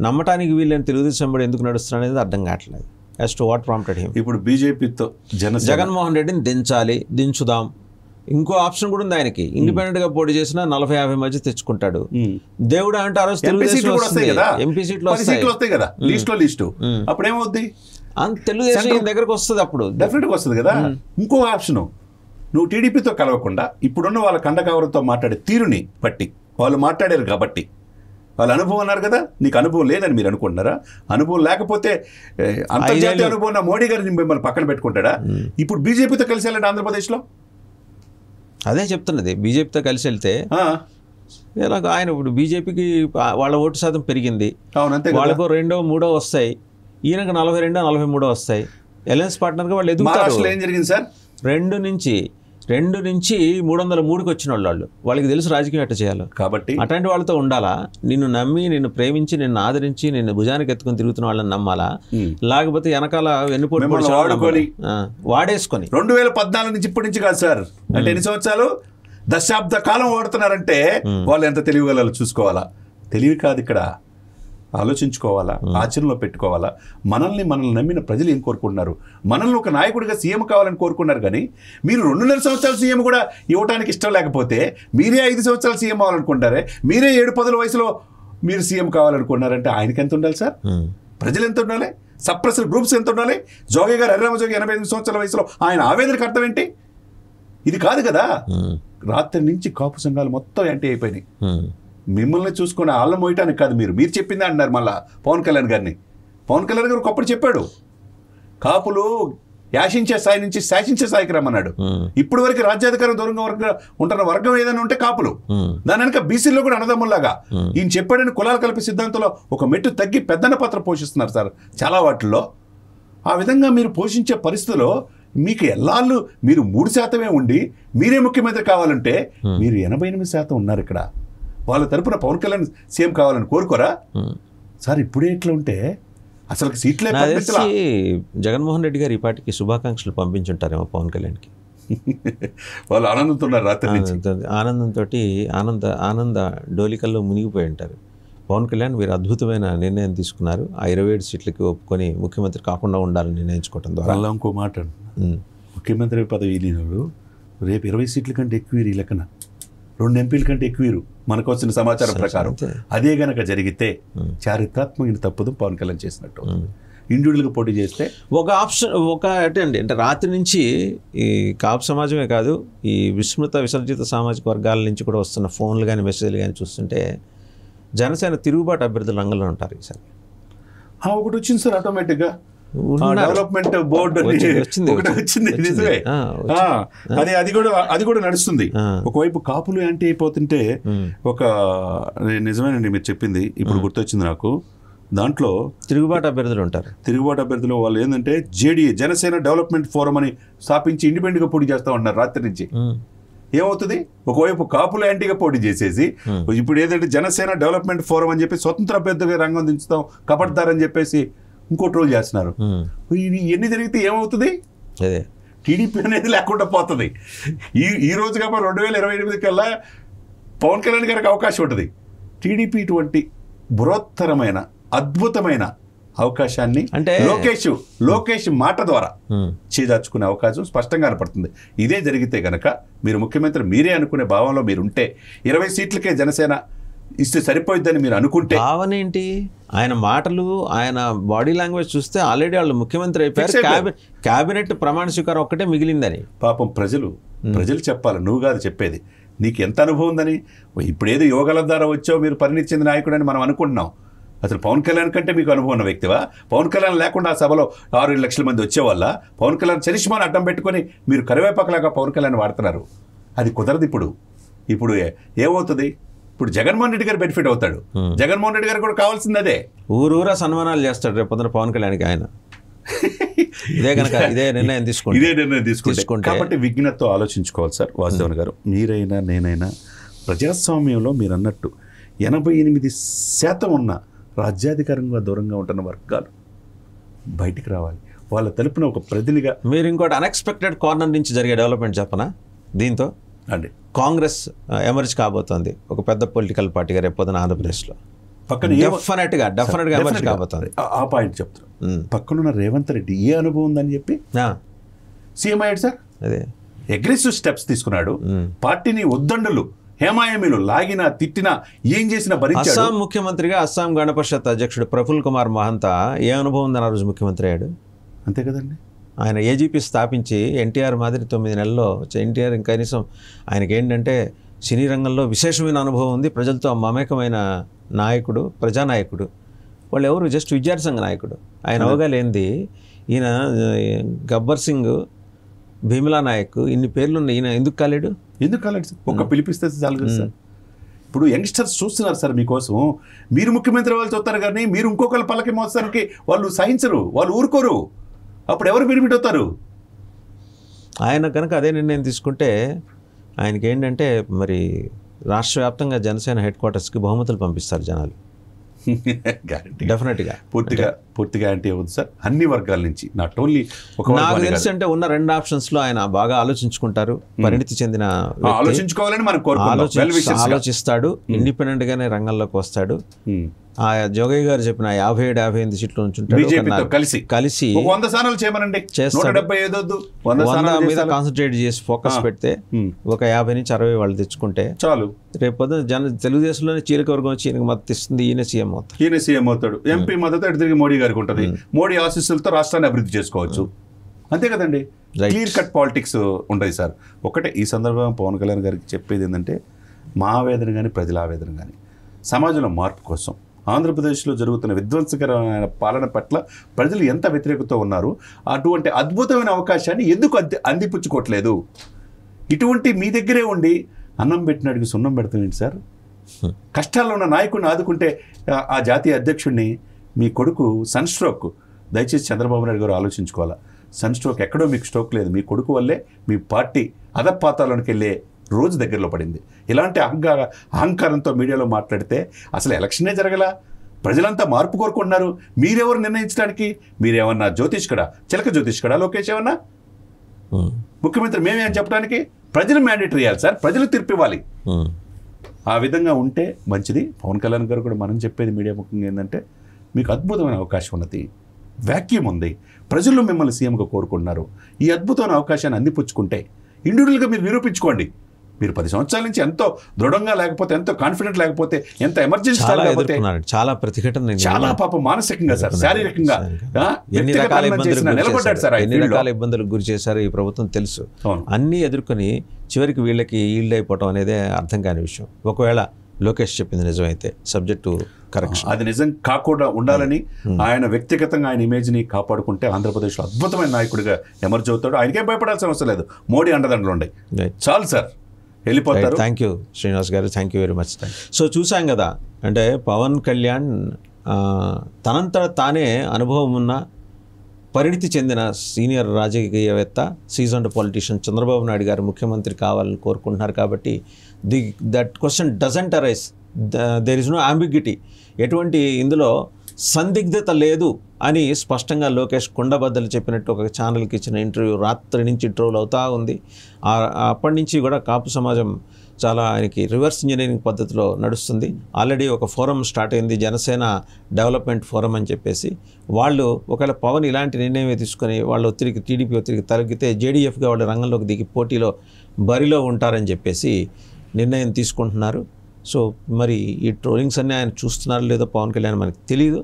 నమ్మటానికి వీళ్ళని తెలుగుదేశం కూడా ఎందుకు నడుస్తున్నారు అనేది అర్థం కావట్లేదు. As to what prompted him. ఇప్పుడు బీజేపీతో జగన్మోహన్ రెడ్డిని దించుదాం. ఇంకో ఆప్షన్ కూడా ఉంది ఆయనకి. ఇండిపెండెంట్ గా పోటీ చేసినా 40-50 మధ్య తెచ్చుకుంటాడు. దేవుడు అంటే ఆ రోజు తెలుగుదేశం ఎంపీ సీట్లు వస్తాయి కదా, లిస్టు అప్పుడేమవుద్ది? తెలుగుదేశం దగ్గరకు వస్తుంది, అప్పుడు డెఫినెట్గా వస్తుంది కదా. ఇంకో ఆప్షన్, నువ్వు టీడీపీతో కలవకుండా ఇప్పుడున్న వాళ్ళ కండకవరంతో మాట్లాడే తీరుని బట్టి వాళ్ళు మాట్లాడారు కాబట్టి వాళ్ళ అనుభవం అన్నారు కదా, నీకు అనుభవం లేదని మీరు అనుకుంటున్నారా? అనుభవం లేకపోతే అంతర్జాతీయ అనుభవం ఉన్న మోడీ గారిని మిమ్మల్ని పక్కన పెట్టుకుంటాడా? ఇప్పుడు బీజేపీతో కలిసి వెళ్ళండి ఆంధ్రప్రదేశ్లో. అదే చెప్తున్నది, బీజేపీతో కలిసి వెళ్తే ఎలాగో ఆయన ఇప్పుడు బీజేపీకి వాళ్ళ ఓటు శాతం పెరిగింది, వాళ్ళకు 2, 3 వస్తాయి, ఈయనకు 42, 43 వస్తాయి. అలయన్స్ పార్ట్నర్గా వాళ్ళు ఎదుగుతారు. ఏం జరిగింది సార్? 2 నుంచి 303కి వచ్చిన వాళ్ళకి తెలుసు రాజకీయం ఎట్ట చేయాలో. కాబట్టి అట్లాంటి వాళ్ళతో ఉండాలా? నిన్ను నమ్మి, నిన్ను ప్రేమించి, నిన్ను ఆదరించి, నిన్ను భుజానికి ఎత్తుకొని తిరుగుతున్న వాళ్ళని నమ్మాలా? లేకపోతే వెనకాల వెన్నుపోటు వాడేసుకొని 2014 నుంచి ఇప్పటి నుంచి కాదు సార్, అంటే ఎన్ని సంవత్సరాలు, దశాబ్ద కాలం వాడుతున్నారంటే వాళ్ళు ఎంత తెలివిగలరు చూసుకోవాలా. తెలివి కాదు ఇక్కడ, ఆలోచించుకోవాలా, ఆచరణలో పెట్టుకోవాలా. మనల్ని నమ్మిన ప్రజలు ఏం కోరుకుంటున్నారు? మనల్ని ఒక నాయకుడిగా సీఎం కావాలని కోరుకున్నారు. కానీ మీరు 2.5 సంవత్సరాల సీఎం కూడా ఇవ్వడానికి ఇష్టం లేకపోతే మీరే 5 సంవత్సరాలు సీఎం అవ్వాలనుకుంటారే, మీరే 7-10 వయసులో మీరు సీఎం కావాలనుకున్నారంటే ఆయనకి ఎంత ఉండాలి సార్? ప్రజలు ఎంత ఉండాలి? సప్రెసర్ గ్రూప్స్ ఎంత ఉండాలి? జోగి గారు, ఎర్రరామజోగి 88 సంవత్సరాల వయసులో ఆయన ఆవేదనకు అర్థం ఏంటి? ఇది కాదు కదా. రాత్రి నుంచి కాపు సంఘాలు మొత్తం యాంటీ అయిపోయినాయి. మిమ్మల్ని చూసుకుని ఆళ్ళ మోయటానికి కాదు, మీరు చెప్పిందే అంటున్నారు మళ్ళా పవన్ కళ్యాణ్ గారిని. పవన్ కళ్యాణ్ గారు ఒకప్పుడు చెప్పాడు, కాపులు యాశించే స్థాయి నుంచి శాసించే స్థాయికి రమ్మన్నాడు. ఇప్పుడు వరకు రాజ్యాధికారం దూరంగా ఉంటున్న వర్గం ఏదైనా ఉంటే కాపులు, దాని వెనక బీసీలో కూడా అన్నదమ్ముల్లాగా ఈయన చెప్పాడని కులాలు కలిపి సిద్ధాంతంలో ఒక మెట్టు తగ్గి పెద్దన్న పాత్ర పోషిస్తున్నారు సార్ చాలా వాటిల్లో. ఆ విధంగా మీరు పోషించే పరిస్థితిలో మీకు ఎల్లాళ్ళు మీరు 3% ఉండి మీరే ముఖ్యమంత్రి కావాలంటే మీరు 88% ఉన్నారు ఇక్కడ. వాళ్ళ తరపున పవన్ కళ్యాణ్ సీఎం కావాలని కోరుకోరా సార్? ఇప్పుడే ఇట్లా ఉంటే అసలు సీట్లే జగన్మోహన్ రెడ్డి గారు ఈ పాటికి శుభాకాంక్షలు పంపించుంటారేమో పవన్ కళ్యాణ్కి. వాళ్ళు ఆనందంతున్నారు రాత్రి నుంచి, ఆనందంతో ఆనంద డోలికల్లో మునిగిపోయి ఉంటారు. పవన్ కళ్యాణ్ మీరు అద్భుతమైన నిర్ణయం తీసుకున్నారు, ఆ 27 సీట్లకి ఒప్పుకొని ముఖ్యమంత్రి కాకుండా ఉండాలని నిర్ణయించుకోవడం ద్వారా. అలా ఇంకో మాట, ముఖ్యమంత్రి పదవి లేనివాడు రేపు 20 సీట్ల కంటే ఎక్కువ ఈ లెక్కన 2 ఎంపీల కంటే ఎక్కువ మనకు వచ్చిన సమాచారం ప్రకారం. అదే గనక జరిగితే చారిత్రాత్మక తప్పదు పవన్ కళ్యాణ్ చేసినట్టు. ఇండివిజువల్గా పోటీ చేస్తే ఒక ఆప్షన్ అంటే రాత్రి నుంచి ఈ కాపు సమాజమే కాదు, ఈ విస్మృత సామాజిక వర్గాల నుంచి కూడా వస్తున్న ఫోన్లు కానీ మెసేజ్లు కానీ చూస్తుంటే జనసేన తిరుగుబాటు అభ్యర్థులు రంగంలో ఉంటారు ఈసారి. ఒకటి వచ్చింది సార్ ఆటోమేటిక్గా, డెవలప్మెంట్ బోర్డు వచ్చింది నిజమే. అది కూడా నడుస్తుంది. ఒకవైపు కాపులు యాంటీ అయిపోతుంటే ఒక నిజమేనండి మీరు చెప్పింది, ఇప్పుడు గుర్తొచ్చింది నాకు. దాంట్లో తిరుగుబాటు అభ్యర్థులు ఉంటారు. తిరుగుబాటు అభ్యర్థులు వాళ్ళు ఏంటంటే జనసేన డెవలప్మెంట్ ఫోరం అని స్థాపించి ఇండిపెండెంట్గా పోటీ చేస్తా ఉన్నారు రాత్రి నుంచి. ఏమవుతుంది, ఒకవైపు కాపులు యాంటీగా పోటీ చేసేసి ఇప్పుడు ఏదంటే జనసేన డెవలప్మెంట్ ఫోరం అని చెప్పి స్వతంత్ర అభ్యర్థిగా రంగం దించుతాం, కపడతారని చెప్పేసి ఇంకో ట్రోల్ చేస్తున్నారు. ఎన్ని జరిగితే ఏమవుతుంది, టీడీపీ అనేది లేకుండా పోతుంది. ఈ రోజు కాబట్టి 2028 కల్లా పవన్ కళ్యాణ్ గారికి అవకాశం ఉంటుంది. టీడీపీ ఇటువంటి బృహత్తరమైన అద్భుతమైన అవకాశాన్ని అంటే లోకేష్ మాట ద్వారా చేదార్చుకునే అవకాశం స్పష్టంగా కనపడుతుంది. ఇదే జరిగితే గనక మీరు ముఖ్యమంత్రి మీరే అనుకునే భావంలో మీరు ఉంటే 20 సీట్లకే జనసేన ఇస్తే సరిపోయిద్దని మీరు అనుకుంటే, భావన ఏంటి, ఆయన మాటలు ఆయన బాడీ లాంగ్వేజ్ చూస్తే ఆల్రెడీ వాళ్ళు ముఖ్యమంత్రి అయిపోయారు, క్యాబినెట్ ప్రమాణ స్వీకారం ఒక్కటే మిగిలిందని. పాపం ప్రజలు చెప్పాలి, నువ్వు కాదు చెప్పేది. నీకు ఎంత అనుభవం ఉందని, ఇప్పుడు ఏదో యోగాల ద్వారా వచ్చావు మీరు పరిణితి చెందిన నాయకుడు అని మనం అనుకుంటున్నాం. అసలు పవన్ కళ్యాణ్ కంటే మీకు అనుభవం ఉన్న వ్యక్తివా? పవన్ కళ్యాణ్ లేకుండా ఆ సభలో 6-7 లక్షల మంది వచ్చేవాళ్ళ? పవన్ కళ్యాణ్ చరిష్మాను అడ్డం పెట్టుకొని మీరు కరివేపాకలాగా పవన్ కళ్యాణ్ వాడుతున్నారు. అది కుదరదు. ఇప్పుడు ఏమవుతుంది, ఇప్పుడు జగన్మోహన్ రెడ్డి గారు బెనిఫిట్ అవుతాడు. జగన్మోహన్ రెడ్డి గారు కూడా కావాల్సింది అదే, ఊరూరా సన్మానాలు చేస్తాడు రేపు పొద్దున పవన్ కళ్యాణ్కి. ఆయన ఇదే నిర్ణయం తీసుకుంటే కాబట్టి విజ్ఞతతో ఆలోచించుకోవాలి సార్. వాసుదేవన్ గారు, మీరైనా నేనైనా ప్రజాస్వామ్యంలో మీరు అన్నట్టు 88% ఉన్న రాజ్యాధికారంగా దూరంగా ఉంటున్న వర్గాలు బయటికి రావాలి. వాళ్ళ తరపున ఒక ప్రతినిధిగా మీరు ఇంకోటి అన్ఎక్స్పెక్టెడ్ కార్నర్ నుంచి జరిగే డెవలప్మెంట్ చెప్పనా? దీంతో అండి కాంగ్రెస్ ఎమర్జ్ కాబోతోంది ఒక పెద్ద పొలిటికల్ పార్టీగా రేపు పొద్దున ఆంధ్రప్రదేశ్లో. పక్కన డెఫినెట్గా ఎమర్జ్ కాబోతుంది. ఆ పాయింట్ చెప్తాను. పక్కనున్న రేవంత్ రెడ్డి ఏ అనుభవం ఉందని చెప్పి సీఎం అయ్యాడు సార్. అదే అగ్రెసివ్ స్టెప్స్ తీసుకున్నాడు. పార్టీని ఉద్దండులు హేమాయమీలు లాగినా తిట్టినా ఏం చేసినా భరించాడు. అస్సాం ముఖ్యమంత్రిగా అస్సాం గణ పరిషత్ అధ్యక్షుడు ప్రఫుల్ కుమార్ మహంతా ఏ అనుభవం ఉందని ఆ రోజు ముఖ్యమంత్రి అయ్యాడు. అంతే కదండి. ఆయన ఏజీపీ స్థాపించి ఎన్టీఆర్ మాదిరి 9 నెలల్లో ఎన్టీఆర్ కనీసం ఆయనకి ఏంటంటే సినీ రంగంలో విశేషమైన అనుభవం ఉంది, ప్రజలతో మమేకమైన నాయకుడు, ప్రజానాయకుడు. వాళ్ళు ఎవరు జస్ట్ విద్యార్థి సంఘ నాయకుడు. ఆయన అవగాలేంది ఈయన గబ్బర్ సింగ్, భీమలా నాయక్ ఇన్ని పేర్లు ఉన్నాయి, ఈయన ఎందుకు కాలేడు? ఎందుకు కాలేదు సార్? ఒక్క పిలిపిస్తే చాలు కదా సార్. ఇప్పుడు యంగ్స్టర్స్ చూస్తున్నారు సార్ మీకోసం. మీరు ముఖ్యమంత్రి వాళ్ళు చూస్తారు కానీ మీరు ఇంకొకరు పల్లకి మోస్తానికి వాళ్ళు సహించరు, వాళ్ళు ఊరుకోరు. అప్పుడు ఎవరు బెనిఫిట్ అవుతారు? ఆయన కనుక అదే నిర్ణయం తీసుకుంటే ఆయనకి ఏంటంటే మరి రాష్ట్ర వ్యాప్తంగా జనసేన హెడ్ క్వార్టర్స్కి బహుమతులు పంపిస్తారు జనాలు. గ్యారంటీ డెఫినెట్గా పూర్తిగా అంటే అవుతుంది సార్. అన్ని వర్గాల నుంచి, నాట్ ఓన్లీ ఒక నాకు తెలిసి అంటే ఉన్న 2 ఆప్షన్స్లో ఆయన బాగా ఆలోచించుకుంటారు. పరిణితి చెందిన ఆలోచించుకోవాలని మనం ఆలోచిస్తాడు. ఇండిపెండెంట్ గానే రంగంలోకి వస్తాడు. ఆ జోగయ్య గారు చెప్పిన 57-58 సీట్లు బీజేపీతో కలిసి 100 స్థానాలు చేయమనండి, చేస్తాడు. 100 మీద కాన్సన్ట్రేట్ చేసి ఫోకస్ పెడితే ఒక 50 నుంచి 60 వాళ్ళు తెచ్చుకుంటే చాలు. రేపు పొద్దున తెలుగుదేశంలోనే చీలిక వర్గం వచ్చి ఈయనకి మద్దతు ఇస్తుంది, ఈయన సీఎం అవుతాడు. ఎంపీ మద్దతు ఎటు తిరిగి మోడీ గారికి ఉంటుంది. మోడీ ఆశీస్సులతో రాష్ట్రాన్ని అభివృద్ధి చేసుకోవచ్చు. అంతే కదండి. క్లియర్ కట్ పాలిటిక్స్ ఉంటుంది సార్. ఒకటే ఈ సందర్భంగా పవన్ కళ్యాణ్ గారికి చెప్పేది ఏంటంటే, మా ఆవేదన కానీ ప్రజల ఆవేదన కానీ సమాజంలో మార్పు కోసం, ఆంధ్రప్రదేశ్లో జరుగుతున్న విధ్వంసకరమైన పాలన పట్ల ప్రజలు ఎంత వ్యతిరేకత ఉన్నారు, అటువంటి అద్భుతమైన అవకాశాన్ని ఎందుకు అందిపుచ్చుకోవట్లేదు? ఇటువంటి మీ దగ్గరే ఉండి అన్నం పెట్టినడికి సున్నం పెడతామేంటి సార్? కష్టాల్లో ఉన్న నాయకుడిని ఆదుకుంటే ఆ జాతీయ అధ్యక్షుడిని మీ కొడుకు సన్ స్ట్రోక్, దయచేసి చంద్రబాబు నాయుడు గారు ఆలోచించుకోవాలా. సన్ స్ట్రోక్ ఎక్కడో మీకు స్ట్రోక్ లేదు, మీ కొడుకు వల్లే మీ పార్టీ అధపాతాల్లోకి వెళ్ళే రోజు దగ్గరలో పడింది. ఇలాంటి అహంకారంతో మీడియాలో మాట్లాడితే అసలు ఎలక్షనే జరగలా. ప్రజలంతా మార్పు కోరుకుంటున్నారు. మీరెవరు నిర్ణయించడానికి? మీరేమన్నా జ్యోతిష్కడా, చిలక జ్యోతిష్కడా లోకేష్? ఏమన్నా ముఖ్యమంత్రి మేమే అని చెప్పడానికి? ప్రజలు మ్యాండేటరీ ఇవ్వాలి సార్, ప్రజలు తీర్పివ్వాలి. ఆ విధంగా ఉంటే మంచిది. పవన్ కళ్యాణ్ గారు కూడా మనం చెప్పేది మీడియా ముఖ్యంగా ఏంటంటే, మీకు అద్భుతమైన అవకాశం ఉన్నది, వ్యాక్యూమ్ ఉంది, ప్రజలు మిమ్మల్ని సీఎంగా కోరుకుంటున్నారు. ఈ అద్భుతమైన అవకాశాన్ని అందిపుచ్చుకుంటే ఇండివిజువల్గా మీరు నిరూపించుకోండి. మీరు 10 సంవత్సరాల నుంచి ఎంతో దృఢంగా లేకపోతే, ఎంతో కాన్ఫిడెంట్ లేకపోతే, ఎంత ఎమర్జెన్సీ లేకపోతే, చాలా ప్రతిఘటన, చాలా పాపం మానసికంగా సార్, శారీరకంగా ఎన్ని రకాల ఇబ్బందులకు గురి చేశారు ఈ ప్రభుత్వం తెలుసు. అన్నీ ఎదుర్కొని చివరికి వీళ్ళకి ఈల్డ్ అయిపోవటం అనేది అర్థం కాని విషయం. ఒకవేళ లోకేష్ చెప్పింది నిజమైతే, సబ్జెక్టు కరెక్షన్, అది నిజం కాకుండా ఉండాలని ఆయన వ్యక్తిగతంగా ఆయన ఇమేజ్ని కాపాడుకుంటే ఆంధ్రప్రదేశ్లో అద్భుతమైన నాయకుడిగా ఎమర్జ్ అవుతాడు. ఆయనకే భయపడాల్సిన అవసరం లేదు, మోడీ అండదండలు ఉన్నాయి, చాలు సార్, వెళ్ళిపోతారు. థ్యాంక్ యూ శ్రీనివాస్ గారు, thank you very much. So చూసాం కదా, అంటే పవన్ కళ్యాణ్ తనంతట తానే అనుభవం ఉన్న, పరిణితి చెందిన సీనియర్ రాజకీయవేత్త, సీజన్డ్ పొలిటీషియన్ చంద్రబాబు నాయుడు గారు ముఖ్యమంత్రి కావాలని కోరుకుంటున్నారు. కాబట్టి that question doesn't arise, there is no ambiguity, ఎటువంటి ఇందులో సందిగ్ధత లేదు అని స్పష్టంగా లోకేష్ కుండబద్దలు చెప్పినట్టు ఒక ఛానల్కి ఇచ్చిన ఇంటర్వ్యూ రాత్రి నుంచి ట్రోల్ అవుతూ ఉంది. అప్పటి నుంచి కూడా కాపు సమాజం చాలా ఆయనకి రివర్స్ ఇంజనీరింగ్ పద్ధతిలో నడుస్తుంది. ఆల్రెడీ ఒక ఫోరం స్టార్ట్ అయింది, జనసేన డెవలప్మెంట్ ఫోరం అని చెప్పేసి. వాళ్ళు ఒకవేళ పవన్ ఇలాంటి నిర్ణయమే తీసుకొని వాళ్ళ ఒత్తిడికి, టీడీపీ ఒత్తిడికి తగ్గితే జేడీఎఫ్గా వాళ్ళు రంగంలోకి దిగి పోటీలో బరిలో ఉంటారని చెప్పేసి నిర్ణయం తీసుకుంటున్నారు. సో మరి ఈ ట్రోలింగ్స్ అన్నీ ఆయన చూస్తున్నారు లేదో పవన్ కళ్యాణ్ మనకి తెలియదు.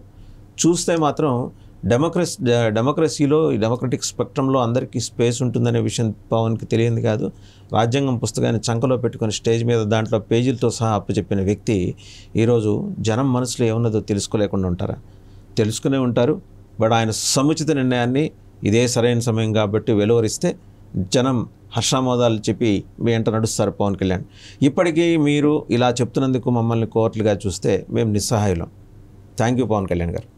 చూస్తే మాత్రం డెమోక్రసీలో, ఈ డెమోక్రటిక్ స్పెక్ట్రంలో అందరికీ స్పేస్ ఉంటుందనే విషయం పవన్కి తెలియంది కాదు. రాజ్యాంగం పుస్తకాన్ని చంకలో పెట్టుకొని స్టేజ్ మీద దాంట్లో పేజీలతో సహా అప్పచెప్పిన వ్యక్తి ఈరోజు జనం మనసులో ఏమున్నదో తెలుసుకోలేకుండా ఉంటారా? తెలుసుకునే ఉంటారు. బట్ ఆయన సముచిత నిర్ణయాన్ని ఇదే సరైన సమయం కాబట్టి వెలువరిస్తే జనం హర్షామోదాలు చెప్పి వెంట నడుస్తారు పవన్ కళ్యాణ్. ఇప్పటికీ మీరు ఇలా చెప్తున్నందుకు మమ్మల్ని కోర్టులుగా చూస్తే మేము నిస్సహాయులం. థ్యాంక్ యూ పవన్ కళ్యాణ్ గారు.